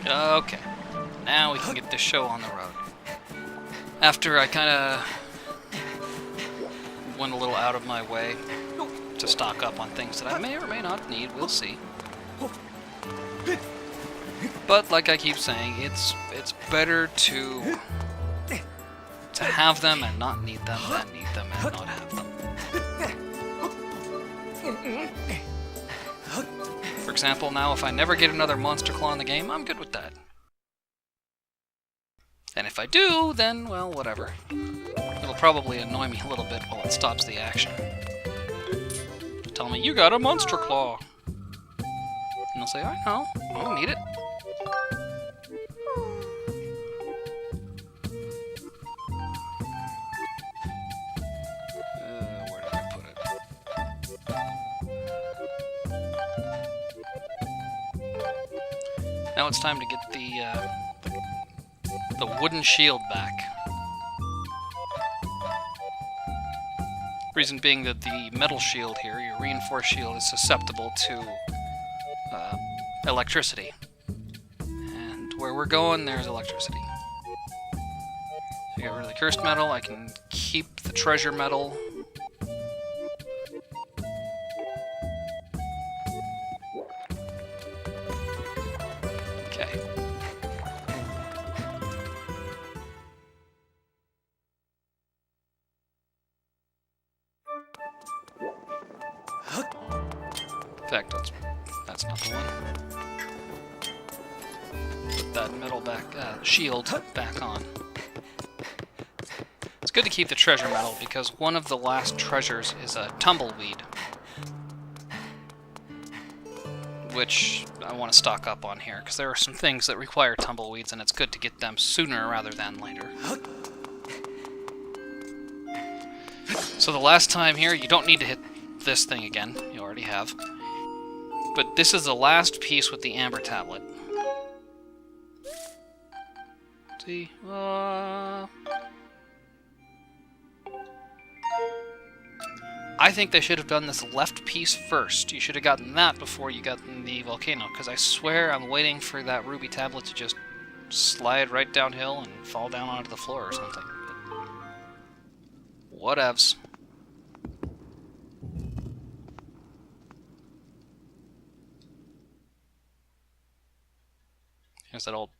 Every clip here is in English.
Okay. Now we can get this show on the road. After I kind of went a little out of my way to stock up on things that I may or may not need, we'll see. But like I keep saying, it's better to have them and not need them than need them and not have them. For example, now if I never get another Monster Claw in the game, I'm good with that. And if I do, then, well, whatever. It'll probably annoy me a little bit while it stops the action. Tell me, you got a Monster Claw! And I'll say, I know, I don't need it. Where did I put it? Now it's time to get the wooden shield back. Reason being that the metal shield here, your reinforced shield, is susceptible to electricity. And where we're going, there's electricity. I get rid of the cursed metal, I can keep the treasure metal. Okay. In fact, that's not the one. Put that metal back, shield back on. It's good to keep the treasure metal because one of the last treasures is a tumbleweed, which I want to stock up on here because there are some things that require tumbleweeds, and it's good to get them sooner rather than later. So the last time here, you don't need to hit this thing again. You already have. But this is the last piece with the amber tablet. See? I think they should have done this left piece first. You should have gotten that before you got the volcano, because I swear I'm waiting for that ruby tablet to just slide right downhill and fall down onto the floor or something. But whatevs. Here's that old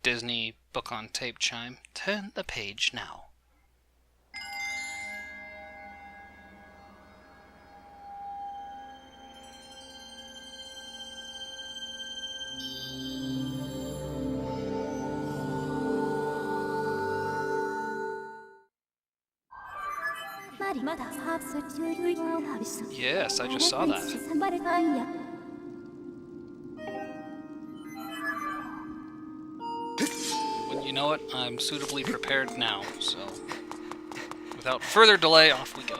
Disney book-on-tape chime. Turn the page now. Yes, I just saw that. Wouldn't you know it, I'm suitably prepared now, so without further delay, off we go.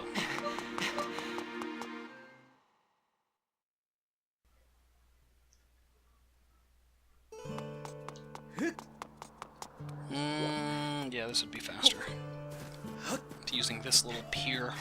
Yeah, this would be faster. Using this little pier.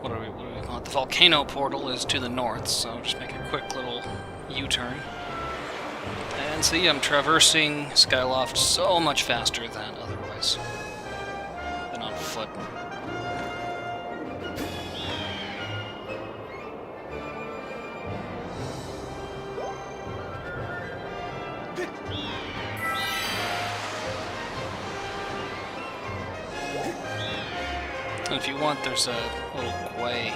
What do we call it? The volcano portal is to the north, so just make a quick little U-turn. And see, I'm traversing Skyloft so much faster than otherwise. Than on foot. And if you want, there's a little quay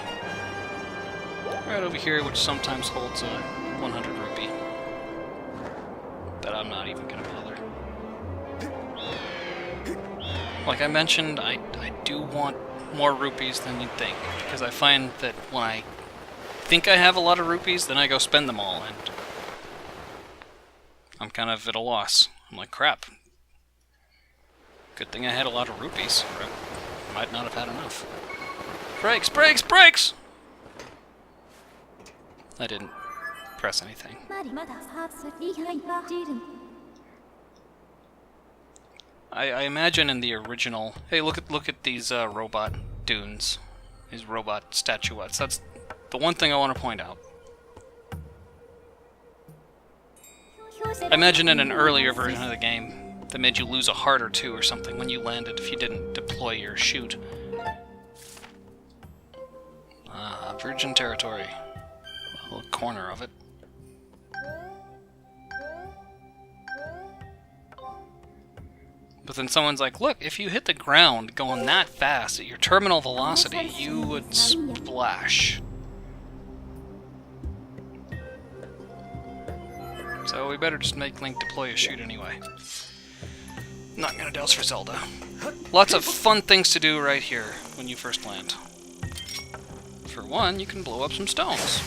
right over here, which sometimes holds a 100 rupee. But I'm not even gonna bother. Like I mentioned, I do want more rupees than you'd think, because I find that when I think I have a lot of rupees, then I go spend them all, and I'm kind of at a loss. I'm like, crap. Good thing I had a lot of rupees, or I might not have had enough. Brakes, brakes, brakes! I didn't press anything. I imagine in the original... Hey, look at these robot dunes. These robot statuettes. That's the one thing I want to point out. I imagine in an earlier version of the game that made you lose a heart or two or something when you landed if you didn't deploy your chute. Ah, virgin territory. A little corner of it. But then someone's like, look, if you hit the ground going that fast at your terminal velocity, you would splash. So we better just make Link deploy a chute anyway. Not gonna douse for Zelda. Lots of fun things to do right here when you first land. For one, you can blow up some stones.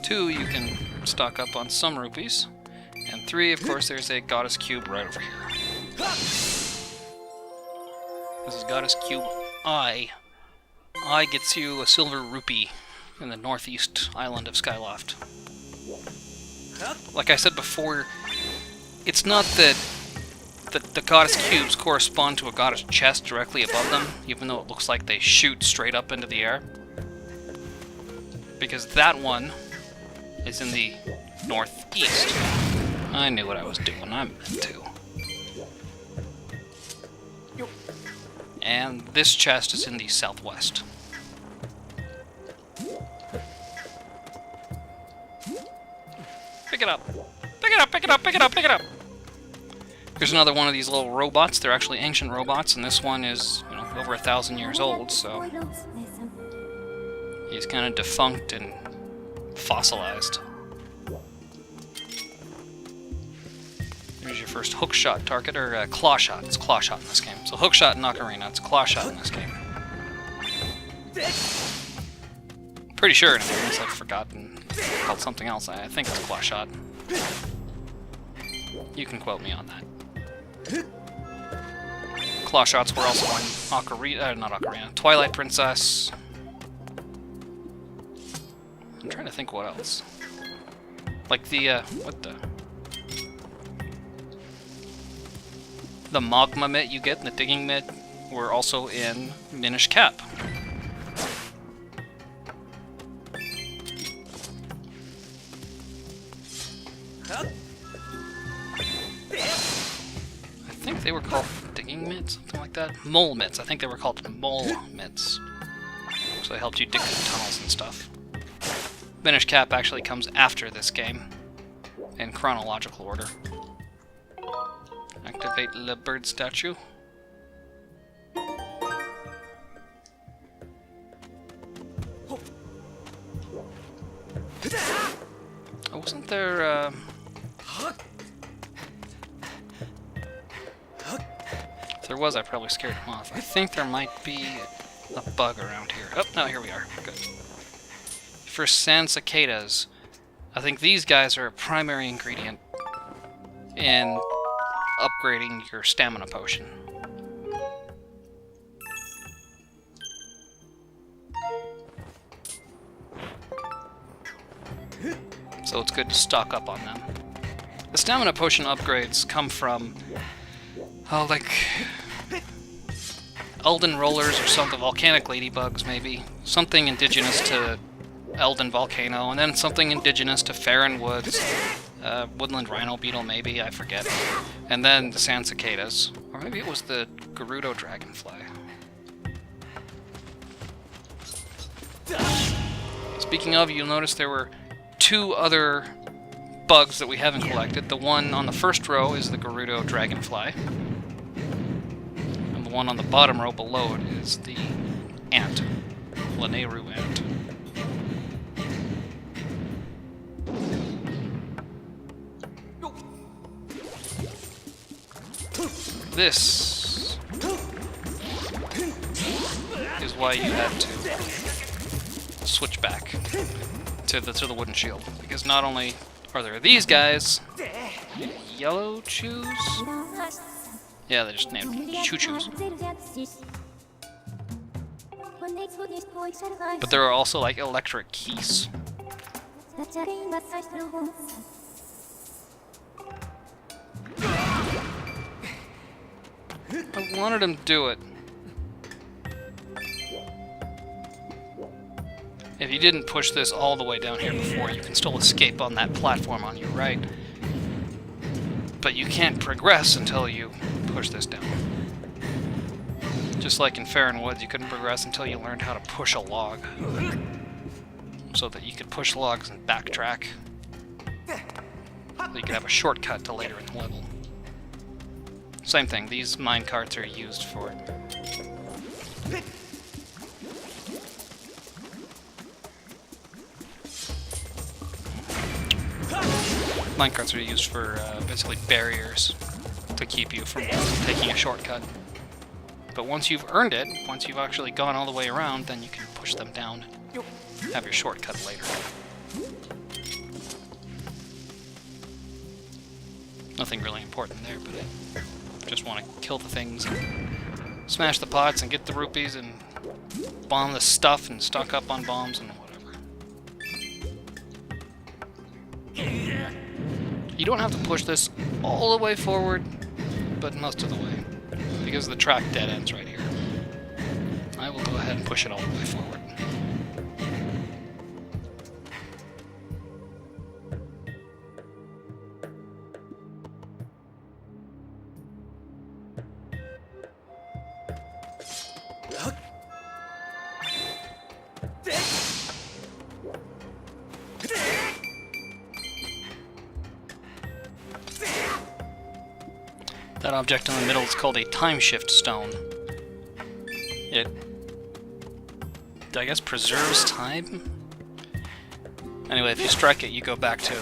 2, you can stock up on some rupees. And 3, of course, there's a Goddess Cube right over here. This is Goddess Cube I. I gets you a silver rupee in the northeast island of Skyloft. Like I said before, it's not that the Goddess Cubes correspond to a Goddess chest directly above them, even though it looks like they shoot straight up into the air. Because that one is in the northeast. I knew what I was doing, I meant to. And this chest is in the southwest. Pick it up! Pick it up, pick it up, pick it up, pick it up! Here's another one of these little robots. They're actually ancient robots, and this one is, you know, over 1,000 years old, so... he's kind of defunct and fossilized. Here's your first hook shot target, or claw shot. It's claw shot in this game. So hook shot in Ocarina, it's claw shot in this game. Pretty sure, unless I've forgotten. It's called something else. I think it's claw shot. You can quote me on that. Claw shots were also on Ocarina, not Ocarina, Twilight Princess. I'm trying to think what else. Like the, what the... The magma mitt you get in the digging mitt were also in Minish Cap. I think they were called digging mitts, something like that. Mole mitts, I think they were called mole mitts. So they helped you dig through tunnels and stuff. Minish Cap actually comes after this game, in chronological order. Activate the bird statue. Oh, wasn't there, If there was, I probably scared him off. I think there might be a bug around here. Oh, no, here we are. Good. For sand cicadas, I think these guys are a primary ingredient in upgrading your stamina potion. So it's good to stock up on them. The stamina potion upgrades come from, oh, like, Elden Rollers or something, volcanic ladybugs maybe. Something indigenous to Elden Volcano, and then something indigenous to Farron Woods. Woodland Rhino Beetle maybe, I forget. And then the Sand Cicadas. Or maybe it was the Gerudo Dragonfly. Speaking of, you'll notice there were 2 other bugs that we haven't collected. The one on the first row is the Gerudo Dragonfly. And the one on the bottom row below it is the ant. Laneru ant. This is why you had to switch back to the wooden shield, because not only are there these guys, yellow chews. Yeah, they just named them choo-choos. But there are also like electric keys. I wanted him to do it. If you didn't push this all the way down here before, you can still escape on that platform on your right. But you can't progress until you push this down. Just like in Farron Woods, you couldn't progress until you learned how to push a log. So that you could push logs and backtrack. So you could have a shortcut to later in the level. Same thing, these minecarts are used for... Minecarts are used for basically barriers to keep you from taking a shortcut. But once you've earned it, once you've actually gone all the way around, then you can push them down and have your shortcut later. Nothing really important there, but I just want to kill the things and smash the pots and get the rupees and bomb the stuff and stock up on bombs and whatever. You don't have to push this all the way forward, but most of the way, because the track dead ends right here. I will go ahead and push it all the way forward. That object in the middle is called a time shift stone. It, I guess, preserves time? Anyway, if you strike it, you go back to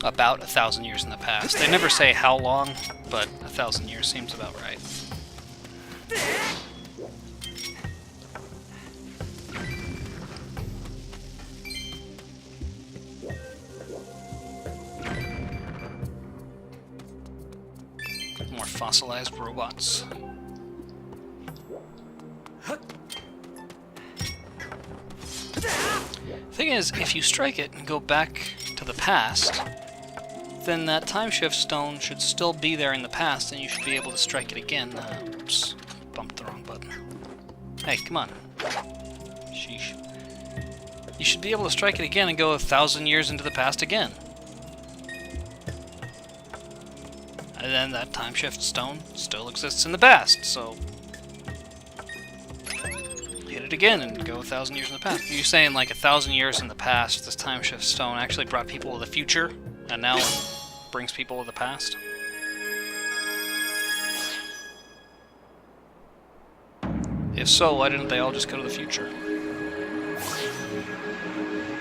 about 1,000 years in the past. They never say how long, but 1,000 years seems about right. More fossilized robots. Thing is, if you strike it and go back to the past, then that time shift stone should still be there in the past, and you should be able to strike it again. Oops, bumped the wrong button. Hey, come on. Sheesh. You should be able to strike it again and go 1,000 years into the past again. And then that time shift stone still exists in the past, so hit it again and go 1,000 years in the past. Are you saying like 1,000 years in the past, this time shift stone actually brought people to the future, and now brings people to the past? If so, why didn't they all just go to the future?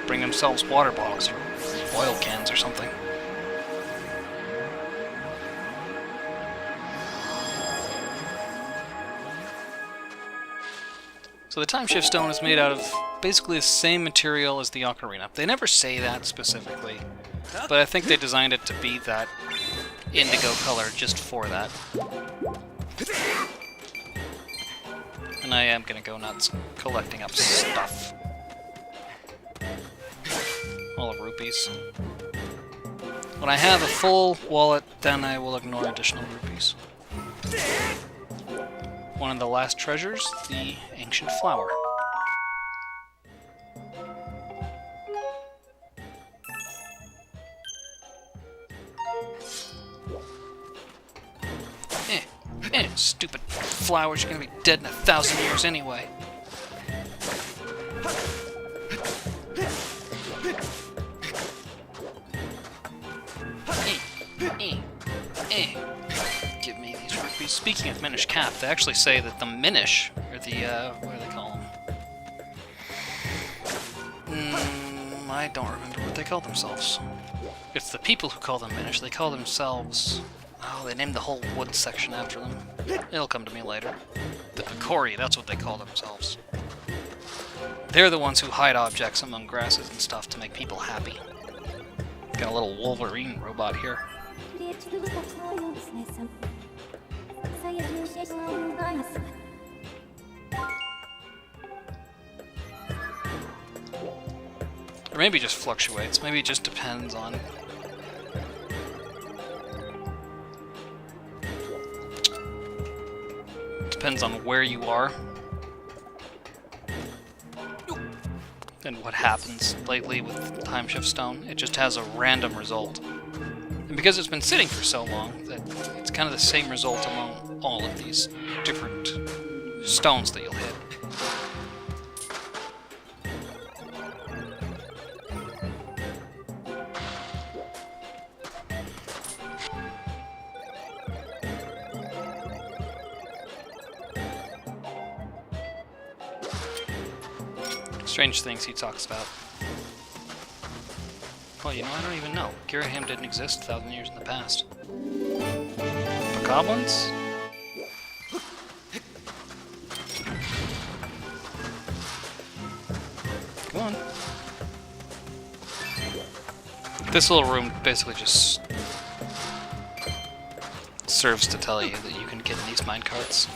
Bring themselves water bottles or oil cans or something. So the time shift stone is made out of basically the same material as the ocarina. They never say that specifically, but I think they designed it to be that indigo color just for that. And I am gonna go nuts collecting up stuff. All of rupees. When I have a full wallet, then I will ignore additional rupees. One of the last treasures, the ancient flower. Stupid flowers, you're gonna be dead in 1,000 years anyway. Give me these rupees. Speaking of Minish Cap, they actually say that the Minish, or the, what do they call them? I don't remember what they call themselves. It's the people who call them Minish. They call themselves... Oh, they named the whole wood section after them. It'll come to me later. The Picori, that's what they call themselves. They're the ones who hide objects among grasses and stuff to make people happy. Got a little Wolverine robot here. Or maybe it just fluctuates. Maybe it just depends on... Depends on where you are. And what happens lately with Time Shift Stone. It just has a random result. And because it's been sitting for so long, that it's kind of the same result among all of these different stones that you'll hit. Strange things he talks about. Well, you know, I don't even know. Girahim didn't exist 1,000 years in the past. Goblins? Come on. This little room basically just serves to tell you that you can get in these minecarts.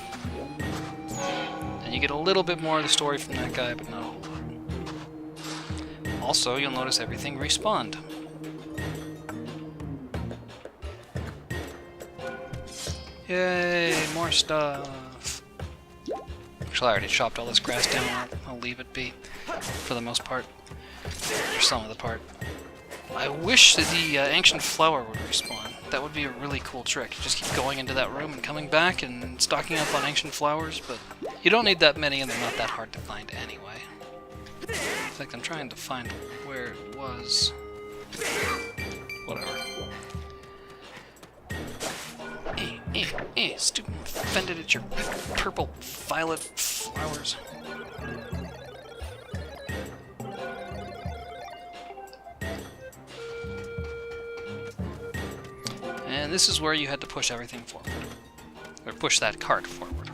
And you get a little bit more of the story from that guy, but not a whole lot. Also, you'll notice everything respawned. Yay, more stuff. Actually, I already chopped all this grass down. I'll leave it be for the most part. For some of the part. I wish that the ancient flower would respawn. That would be a really cool trick. You just keep going into that room and coming back and stocking up on ancient flowers, but you don't need that many and they're not that hard to find anyway. In fact, I'm trying to find where it was. Whatever. Stupid, offended at your purple violet flowers. And this is where you had to push everything forward. Or push that cart forward.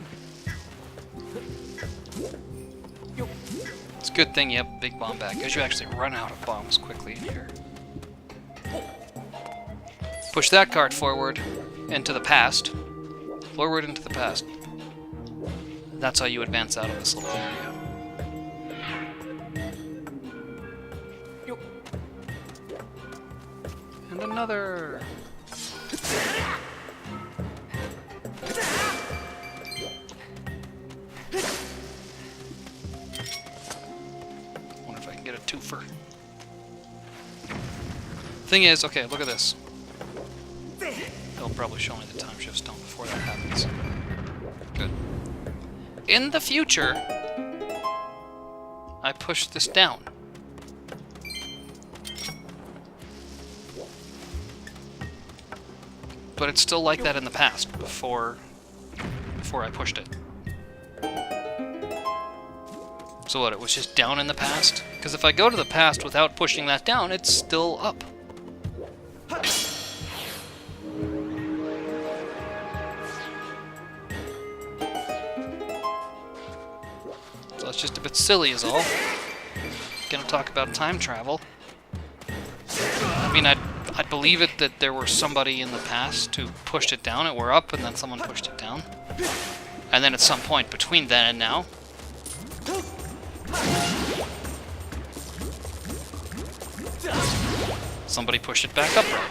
It's a good thing you have a big bomb bag, because you actually run out of bombs quickly in here. Push that cart forward into the past. Forward into the past. That's how you advance out of this little area. And another! Wonder if I can get a twofer. Thing is, okay, look at this. They'll probably show me the time shift stone before that happens. Good. In the future, I push this down. But it's still like that in the past, before I pushed it. So what, it was just down in the past? Because if I go to the past without pushing that down, it's still up. So it's just a bit silly is all. Gonna talk about time travel. I mean, I'd believe it that there were somebody in the past who pushed it down, it were up, and then someone pushed it down. And then at some point between then and now, somebody pushed it back upright.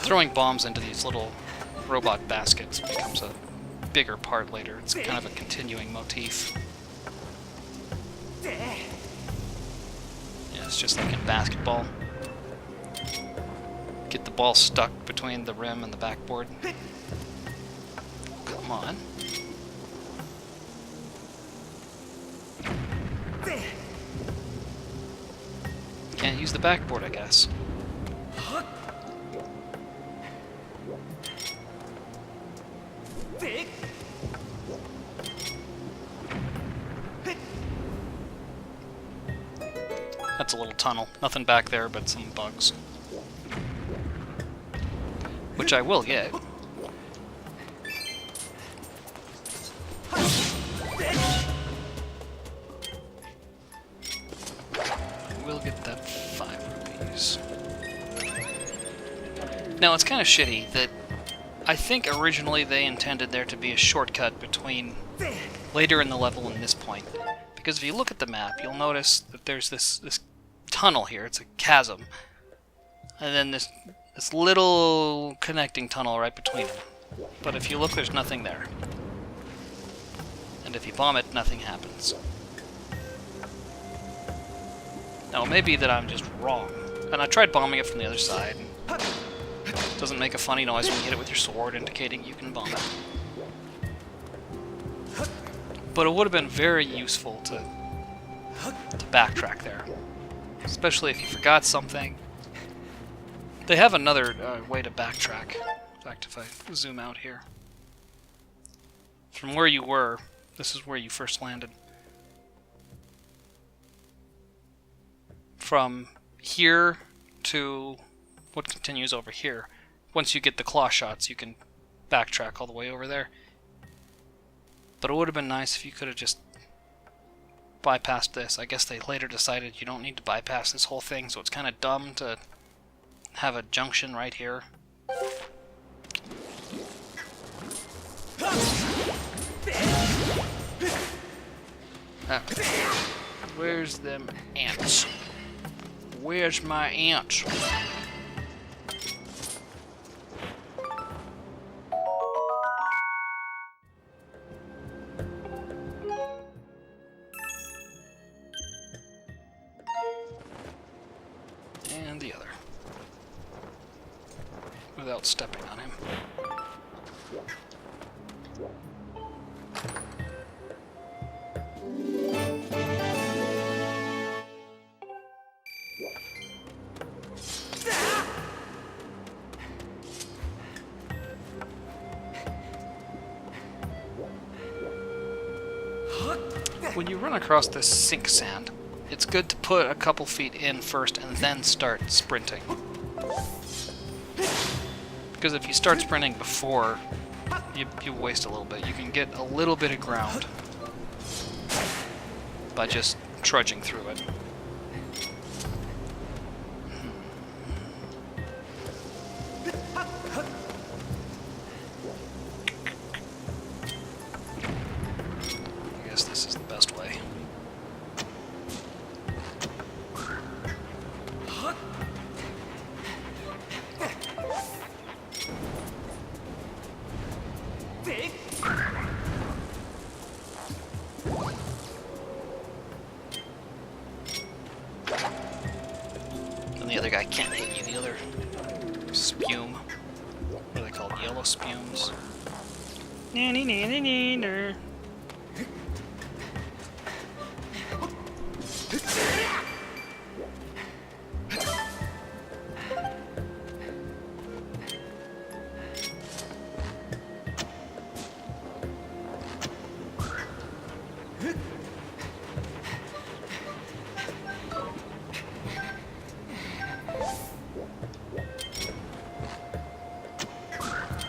Throwing bombs into these little robot baskets becomes a bigger part later. It's kind of a continuing motif. Yeah, it's just like in basketball. Get the ball stuck between the rim and the backboard. Come on. Can't use the backboard, I guess. That's a little tunnel. Nothing back there but some bugs. Which I will get. We'll get that 5 rupees. Now, it's kind of shitty that I think originally they intended there to be a shortcut between later in the level and this point. Because if you look at the map, you'll notice that there's this tunnel here. It's a chasm. And then this little connecting tunnel right between them. But if you look, there's nothing there. And if you bomb it, nothing happens. Now, it may be that I'm just wrong. And I tried bombing it from the other side. And it doesn't make a funny noise when you hit it with your sword, indicating you can bomb it. But it would have been very useful to backtrack there. Especially if you forgot something. They have another way to backtrack. In fact, if I zoom out here. From where you were, this is where you first landed. From here to what continues over here. Once you get the claw shots, you can backtrack all the way over there. But it would have been nice if you could have just bypassed this. I guess they later decided you don't need to bypass this whole thing, so it's kind of dumb to have a junction right here. Where's them ants? Where's my ants? And the other. Without stepping on him. When you run across this sink sand, it's good to put a couple feet in first and then start sprinting. Because if you start sprinting before, you waste a little bit. You can get a little bit of ground by just trudging through it. I guess this is the best way. And the other guy can't hit you. The other spume. What are they called? Yellow spumes. Nanny nanny nanny.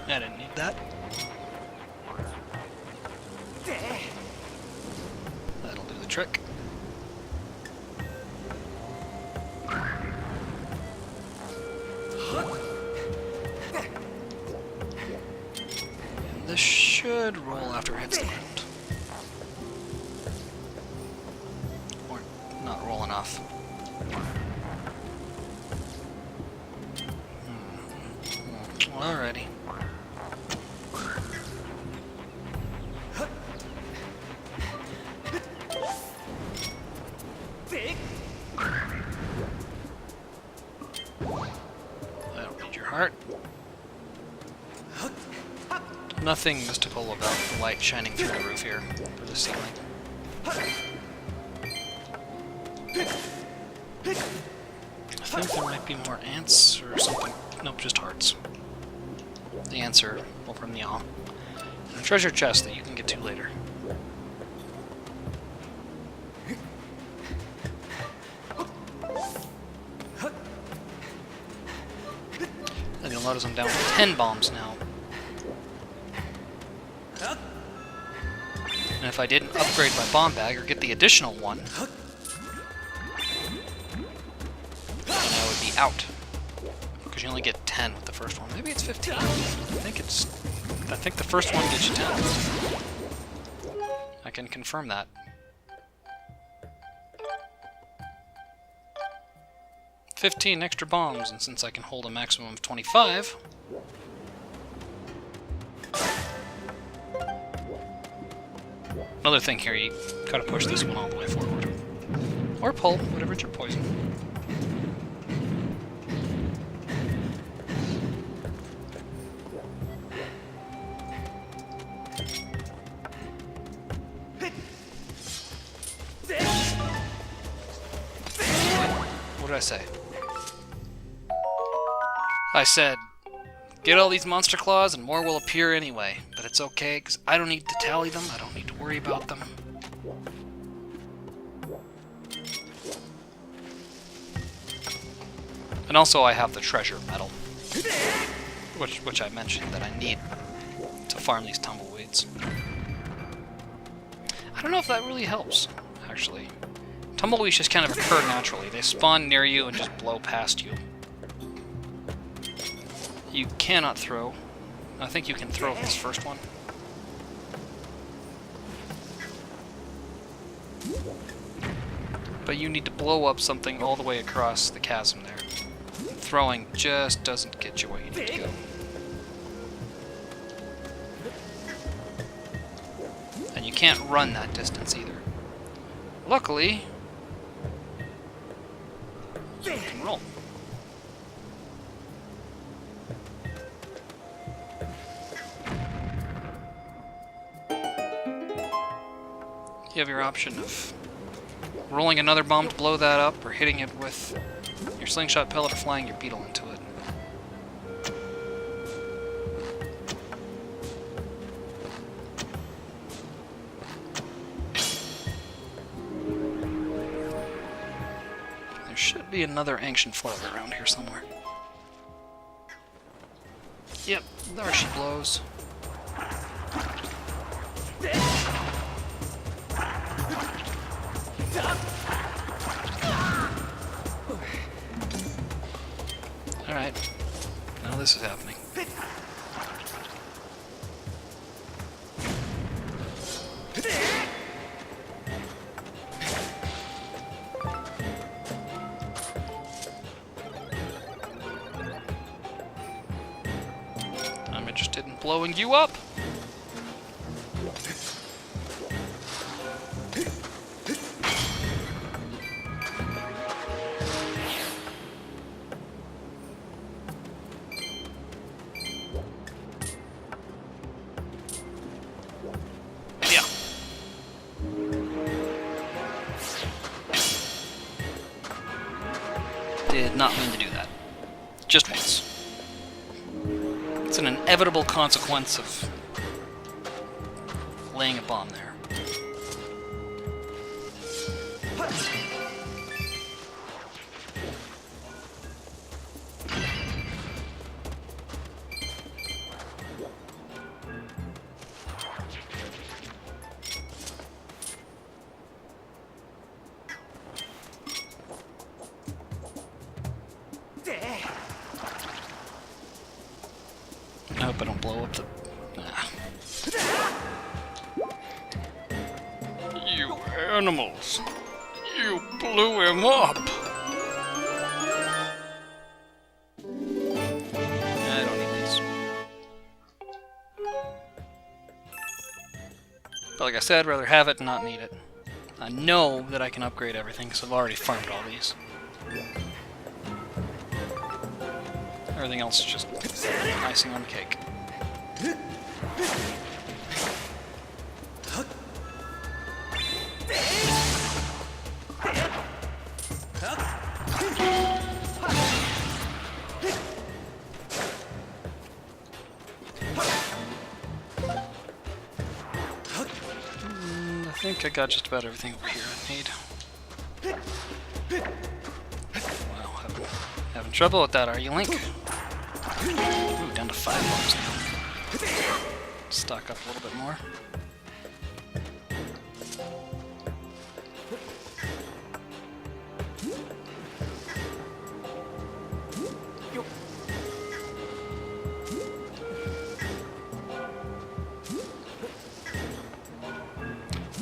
I didn't need that. That'll do the trick. And this should roll after it hits the ground. Or not roll enough. Alrighty. I don't need your heart. Nothing mystical about the light shining through the roof here, or the ceiling. I think there might be more ants or something. Nope, just hearts. The ants are over in the all. And a treasure chest that you can get to later. And you'll notice I'm down to 10 bombs now. And if I didn't upgrade my bomb bag or get the additional one, then I would be out. Because you only get 10 with the first one. Maybe it's 15. I think the first one gets you 10. I can confirm that. 15 extra bombs, and since I can hold a maximum of 25... Another thing here, you gotta push this one all the way forward. Or pull, whatever's your poison. What did I say? I said, get all these monster claws and more will appear anyway. But it's okay, because I don't need to tally them, I don't need to worry about them. And also I have the treasure medal, which I mentioned that I need to farm these tumbleweeds. I don't know if that really helps, actually. Tumbleweeds just kind of occur naturally. They spawn near you and just blow past you. You cannot throw. I think you can throw this first one. But you need to blow up something all the way across the chasm there. Throwing just doesn't get you where you need to go. And you can't run that distance either. Luckily, you can roll. You have your option of rolling another bomb to blow that up, or hitting it with your slingshot pellet, or flying your beetle into it. There should be another ancient flower around here somewhere. Yep, there she blows. Alright, now this is happening. I'm interested in blowing you up! Did not mean to do that. Just once. It's an inevitable consequence of laying a bomb there. I hope I don't blow up the... You animals! You blew him up! I don't need these. But like I said, rather have it and not need it. I know that I can upgrade everything because I've already farmed all these. Everything else is just icing on the cake. I think I got just about everything over here I need. Wow, having trouble with that, are you, Link? Ooh, down to 5 bombs now. Stock up a little bit more.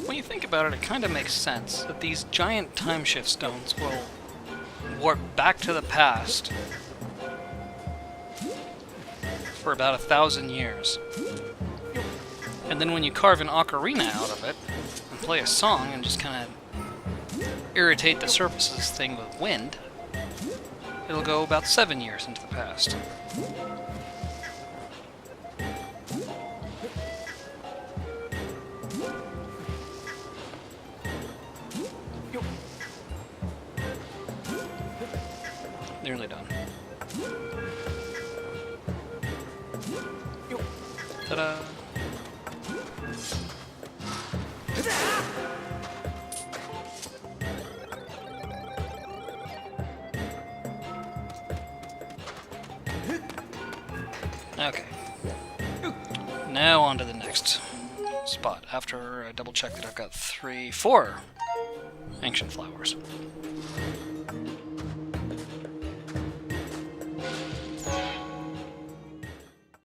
When you think about it, it kind of makes sense that these giant time shift stones will warp back to the past for about 1,000 years. And then when you carve an ocarina out of it and play a song and just kind of irritate the surfaces thing with wind, it'll go about 7 years into the past. Nearly done. Ta-da! Okay. Now on to the next spot, after I double check that I've got 4 ancient flowers.